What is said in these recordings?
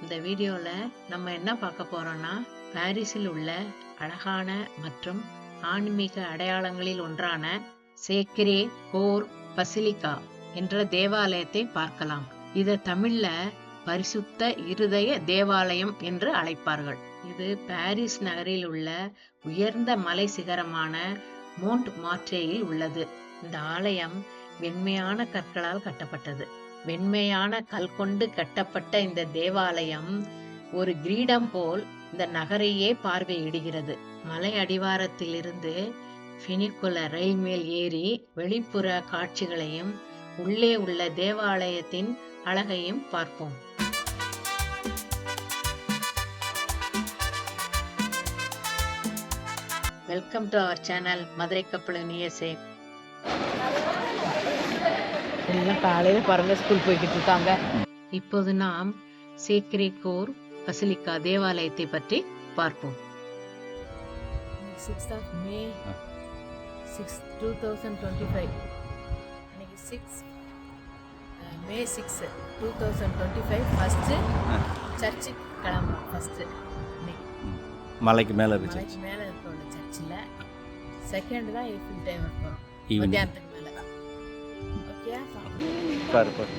இந்த வீடியோவில் நம்ம என்ன பார்க்க போறோம்னா, பாரிஸில் உள்ள அழகான மற்றும் ஆன்மீக அடையாளங்களில் ஒன்றான சேக்ரே கோர் பசிலிகா என்ற தேவாலயத்தை பார்க்கலாம். இதை தமிழ்ல பரிசுத்த இருதய தேவாலயம் என்று அழைப்பார்கள். இது பாரிஸ் நகரில் உள்ள உயர்ந்த மலை சிகரமான மோண்ட் மார்ட்ரேயில் உள்ளது. இந்த ஆலயம் வெண்மையான கற்களால் கட்டப்பட்டது. வெண்மையான கல் கொண்டு கட்டப்பட்ட இந்த தேவாலயம் ஒரு கிரீடம் போல் இந்த நகரையே பார்வையிடுகிறது. மலை அடிவாரத்திலிருந்து ஃபினிகுலர் ரயில் மேல் ஏறி வெளிப்புற காட்சிகளையும் உள்ளே உள்ள தேவாலயத்தின் அழகையும் பார்ப்போம். Welcome to our channel Madurai கப்பல் நியசே. எல்லாம் காலையில பாருங்க ஸ்கூல் போய்கிட்டு இருக்காங்க. இப்போது நாம் சேக்ரே கோர் பசிலிகா தேவாலயத்தை பற்றி பார்ப்போம். 6th of May 2025 இன்னைக்கு 6 May 6 2025 ஃபர்ஸ்ட் சர்ச்சு கிளம்புறோம். ஃபர்ஸ்ட் மலைக்கு மேலே இருக்கு. மலைக்கு மேலே இருக்கிற சர்ச்சில் செகண்ட் தான் ஈஃபில் டைம் போகிறோம். ஈவினிங் மத்தியானத்துக்கு மேலே. ஓகே பாரு பாரு.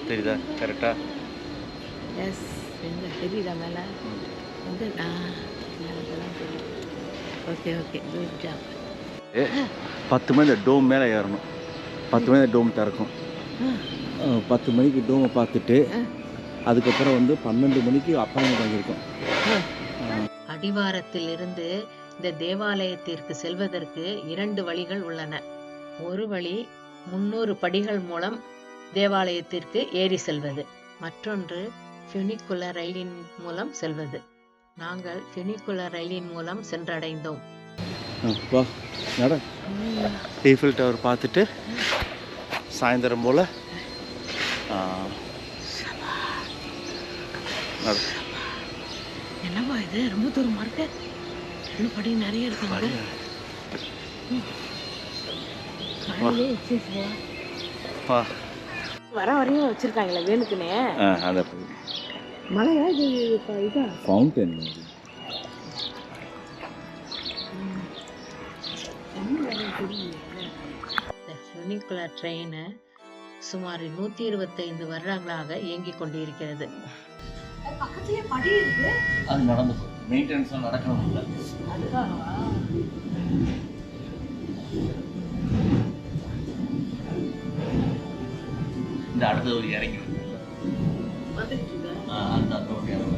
தெரியுதா கரெக்டா? எஸ், எங்கே தெரியுதா மேலே? எங்கே? Okay okay, good job. 10 மணி டோம் மேலே ஏறணும். 10 மணி டோம் திறக்கும். 10 மணிக்கு டோமை பார்த்துட்டு அதுக்கப்புறம் 12 மணிக்கு அப்பாயின்மெண்ட் வாங்கியிருக்கோம். அடிவாரத்தில் இருந்து இந்த தேவாலயத்திற்கு செல்வதற்கு 2 வழிகள் உள்ளன. ஒரு வழி 300 படிகள் மூலம் தேவாலயத்திற்கு ஏறி செல்வது, மற்றொன்று ஃபினிகுலர் ரயிலின் மூலம் செல்வது. நாங்கள் ஃபினிகுலர் ரயிலின் மூலம் சென்றடைந்தோம். வா நட. ஈஃபில் டவர் பார்த்துட்டு சாயந்தரம் போல் என்னவா இது ரொம்ப தூரமாக இருக்கு. இன்னும் படி நிறைய இருக்காங்க. வா. வர வரையும் வச்சிருக்காங்களே வேணுக்குனே. அதை மழையா இது ஃபவுண்டன். இந்த ஃபினிகுலர் ட்ரெயின் சுமார் 125 வருடங்களாக இயங்கிக் கொண்டிருக்கிறது. பக்கத்துலயே படி இருக்கு. அது நடந்து மெயின்டெனன்ஸ் நடக்கணும் இல்லை. இந்த அடுத்த ஒரு இறங்கி அந்த ஒரு இறங்க.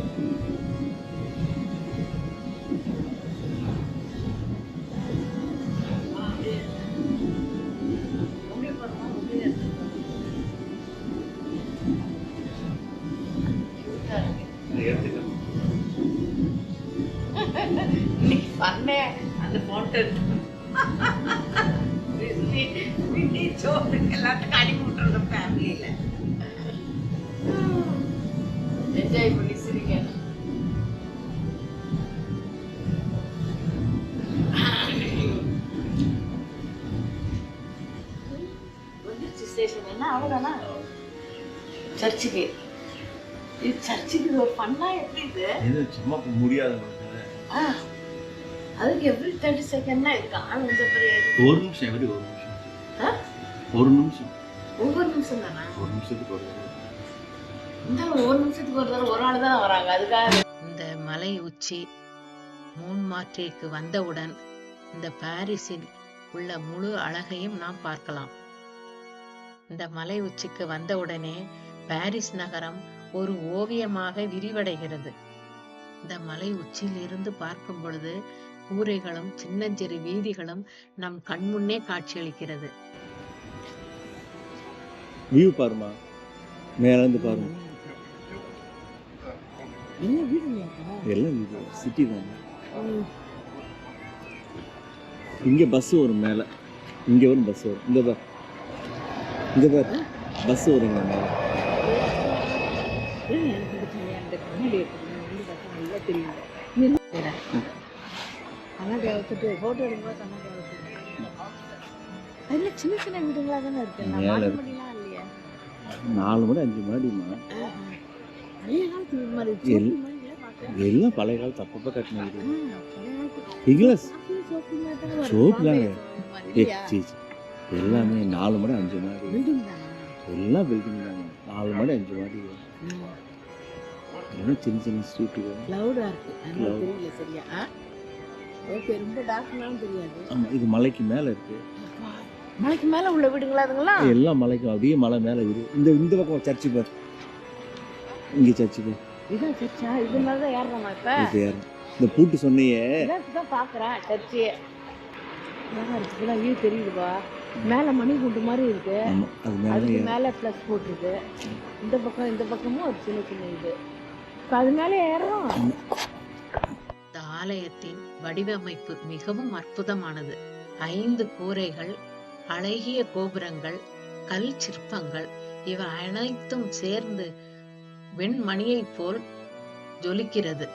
அந்த ஃபவுண்டன் எல்லாத்துக்கும் அனுப்பி விட்டுறோம். ஃபேமிலியில என்ஜாய் பண்ணி சிரிங்க. வந்துருச்சு ஸ்டேஷன். என்ன அவ்வளோதானா? சர்ச்சுக்கு இது சர்ச்சுக்கு ஒரு ஃபன்னா எப்படி இது சும்மா முடியாது. அதுக்கு எவ்ரி 30 செகண்ட்னா இதுக்கு ஆள் வந்து ஒரு நிமிஷம் எவ்ரி ஒரு நிமிஷம். ஒரு நிமிஷம் ஒவ்வொரு நிமிஷம் தானா? ஒரு நிமிஷத்துக்கு ஒரு இந்த ஒரு நிமிஷத்துக்கு ஒரு தடவை ஒரு ஆள் தான் வராங்க. அதுக்காக இந்த மலை உச்சி மோண்ட் மார்ட்ரேக்கு வந்தவுடன் இந்த பாரிஸில் உள்ள முழு அழகையும் நாம் பார்க்கலாம். இந்த மலை உச்சிக்கு வந்தவுடனே பாரிஸ் நகரம் ஒரு ஓவியமாக விரிவடைகிறது. இந்த மலை உச்சியில் இருந்து பார்க்கும் பொழுது கூரைகளும் சின்னஞ்சிறு வீதிகளும் நம் கண்முன்னே காட்சியளிக்கிறது. வியூ பாருமா, மேல இருந்து பாருங்க. என்ன வீடு? எல்லாம் வீடு சிட்டி தான். இங்கே பஸ் வரும் மேலே, இங்கே வரும் பஸ் வரும். இங்கே பாரு பஸ் வரும் இங்கே மேலே. வீடியோ வந்து பார்த்தா நல்லா தெரியுது. கண்ணாடி வச்சுட்டு ஃபோட்டோ எடுக்கும்போது கண்ணாடி வச்சுட்டு அதில் சின்ன சின்ன வீடுங்களாக தானே இருக்கு. மேல மாடி இருக்கு. மாடிலாம் இல்லையா? 4 மாடி 5 மாடிமா. பழைய காலத்து வீடு மாதிரி எல்- சோப்பு மாதிரில பார்க்க. எல்லாம் பழைய காலத்து அப்பப்போ கட்டின வீடு. பழைய காலத்து இங்கிலீஷ் சோப்பு மாதிரி தானே வரும். சோப்பு பாம்பே தானே. சோப்பு மாதிரி இல்லையா? எல்லாமே 4 மாடி 5 மாடி பில்டிங் தானே. எல்லாம் பில்டிங் தாங்க. 4 மாடி 5 மாடி எல்லாம் சின்ன சின்ன ஸ்ட்ரீட்டுங்க. க்ளவுடா இருக்கு. அதனால தெரியல சரியா. ஓகே, ரொம்ப டார்க்னாலும் தெரியாது. ஆமாம், இது மலைக்கு மேலே இருக்கு. மலைக்கு மேல உள்ள வீடுங்களா அதுங்களா? எல்லாம் மலைக்கு அப்படியே மலை மேலே வீடு. இந்த பக்கம் சர்ச்சு பார், இங்கே சர்ச்சு பார். இதான் சர்ச்சா? இது மாதிரி தான் ஏறணுமா இப்ப? இது யாரு? இந்த பூட்டு சொன்னியே, இதான் பார்க்குறேன் சர்ச்சு. நல்லா இருக்குல்ல, வியூ தெரியுதுப்பா. மேலே மணி குண்டு மாதிரி இருக்கு. ஆமாம், அது மேலே அதுக்கு மேலே ப்ளஸ் போட்டிருக்கு. இந்த பக்கமும் ஒரு சின்ன சின்ன இது. இப்போ அது மேலே ஏறுறோம். இந்த ஆலயத்தின் வடிவமைப்பு மிகவும் அற்புதமானது. 5 கூரைகள், அழகிய கோபுரங்கள், கல் சிற்பங்கள் இவை அனைத்தும் சேர்ந்து வெண்மணியைப் போல் ஜொலிக்கிறது.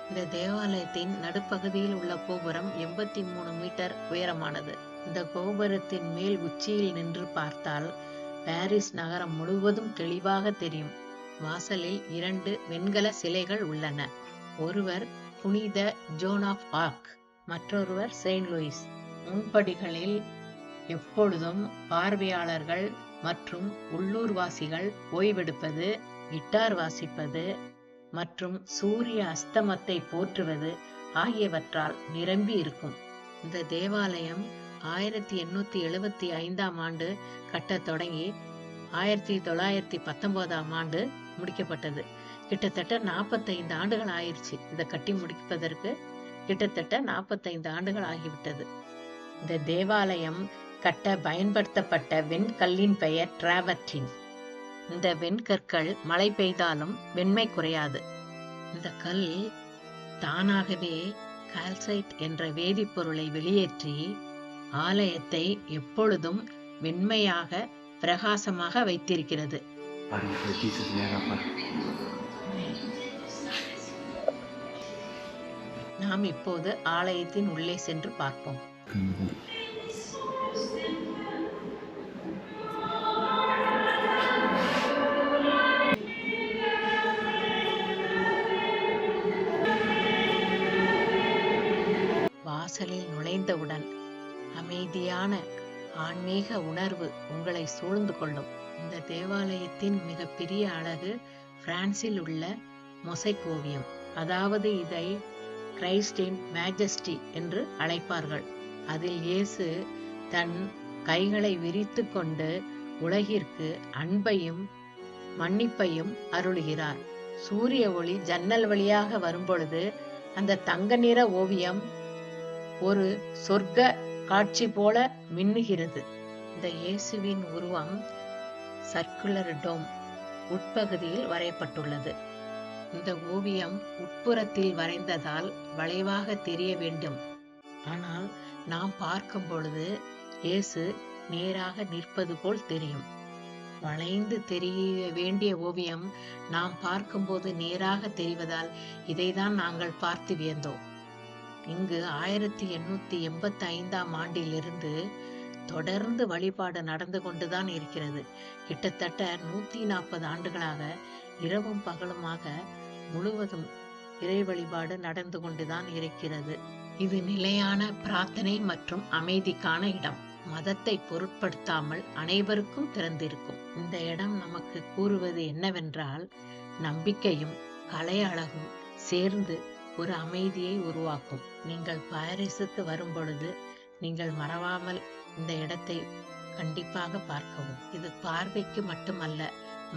இந்த தேவாலயத்தின் நடுப்பகுதியில் உள்ள கோபுரம் 83 மீட்டர் உயரமானது. இந்த கோபுரத்தின் மேல் உச்சியில் நின்று பார்த்தால் பாரிஸ் நகரம் முழுவதும் தெளிவாக தெரியும். வாசலில் 2 வெண்கல சிலைகள் உள்ளன. ஒருவர் புனித ஜோன் ஆஃப் ஆர்க், மற்றொருவர் செயின்ட் லூயிஸ். முன்படிகளில் எப்பொழுதும் பார்வையாளர்கள் மற்றும் உள்ளூர்வாசிகள் ஓய்வெடுப்பது, கிட்டார் வாசிப்பது மற்றும் சூரிய அஸ்தமத்தை போற்றுவது ஆகியவற்றால் நிரம்பி இருக்கும். இந்த தேவாலயம் 1875ஆம் ஆண்டு கட்டத் தொடங்கி 1919ஆம் ஆண்டு முடிக்கப்பட்டது. கிட்டத்தட்ட 45 ஆண்டுகள் ஆயிடுச்சு. இதை கட்டி முடிப்பதற்கு கிட்டத்தட்ட 45 ஆண்டுகள் ஆகிவிட்டது. இந்த தேவாலயம் கட்ட பயன்படுத்தப்பட்ட வெண்கல்லின் பெயர் டிராவர்டின். இந்த வெண்கற்கள் மழை பெய்தாலும் வெண்மை குறையாது. இந்த கல் தானாகவே கால்சைட் என்ற வேதிப்பொருளை வெளியேற்றி ஆலயத்தை எப்பொழுதும் வெண்மையாக பிரகாசமாக வைத்திருக்கிறது. நாம் இப்போது ஆலயத்தின் உள்ளே சென்று பார்ப்போம். வாசலில் நுழைந்தவுடன் அமைதியான ஆன்மீக உணர்வு உங்களை சூழ்ந்து கொள்ளும். இந்த தேவாலயத்தின் மிகப்பெரிய அழகு பிரான்சில் உள்ள மொசைக் ஓவியம். அதாவது இதை கிரைஸ்ட் இன் மேஜஸ்டி என்று அழைப்பார்கள். அதில் இயேசு தன் கைகளை விரித்து கொண்டு உலகிற்கு அன்பையும் மன்னிப்பையும் அருளுகிறார். சூரிய ஒளி ஜன்னல் வழியாக வரும்பொழுது அந்த தங்க நிற ஓவியம் ஒரு சொர்க்க காட்சி போல மின்னுகிறது. இந்த இயேசுவின் உருவம் சர்க்குலர் டோம் உட்பகுதியில் வரையப்பட்டுள்ளது. இந்த ஓவியம் உட்புறத்தில் வரைந்ததால் வளைவாக தெரிய வேண்டும். ஆனால் நாம் பார்க்கும் பொழுது இயேசு நேராக நிற்பது போல் தெரியும். வளைந்து தெரிய வேண்டிய ஓவியம் நாம் பார்க்கும்போது நேராக தெரிவதால் இதைதான் நாங்கள் பார்த்து வியந்தோம். இங்கு 1885ஆம் ஆண்டிலிருந்து தொடர்ந்து வழிபாடு நடந்து கொண்டுதான் இருக்கிறது. கிட்டத்தட்ட 140 ஆண்டுகளாக இரவும் பகலுமாக முழுவதும் இறை வழிபாடு நடந்து கொண்டுதான் இருக்கிறது. இது நிலையான பிரார்த்தனை மற்றும் அமைதிக்கான இடம். மதத்தை பொருட்படுத்தாமல் அனைவருக்கும் திறந்திருக்கும். இந்த இடம் நமக்கு கூறுவது என்னவென்றால், நம்பிக்கையும் கலை அழகும் சேர்ந்து ஒரு அமைதியை உருவாக்கும். நீங்கள் பாரிஸுக்கு வரும் பொழுது நீங்கள் மறவாமல் இந்த இடத்தை கண்டிப்பாக பார்க்கவும். இது பார்வைக்கு மட்டுமல்ல,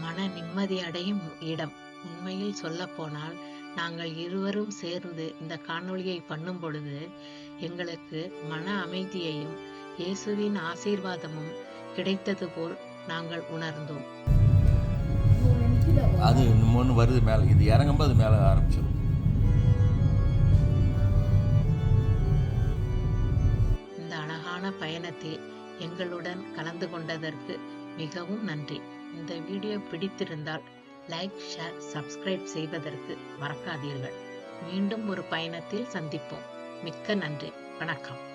மன நிம்மதி அடையும் இடம். உண்மையில் சொல்ல போனால் நாங்கள் இருவரும் சேர்ந்து இந்த காணொளியை பண்ணும் பொழுது எங்களுக்கு மன அமைதியையும் இயேசுவின் ஆசீர்வாதமும் கிடைத்தது போல் நாங்கள் உணர்ந்தோம். அது இன்னும் வருது மேலே, இது இறங்கும்போது அது மேலே ஆரம்பிச்சிடும். இந்த அழகான பயணத்தில் எங்களுடன் கலந்து கொண்டதற்கு மிகவும் நன்றி. இந்த வீடியோ பிடித்திருந்தால் லைக், ஷேர், சப்ஸ்கிரைப் செய்வதற்கு மறக்காதீர்கள். மீண்டும் ஒரு பயணத்தில் சந்திப்போம். மிக்க நன்றி. வணக்கம்.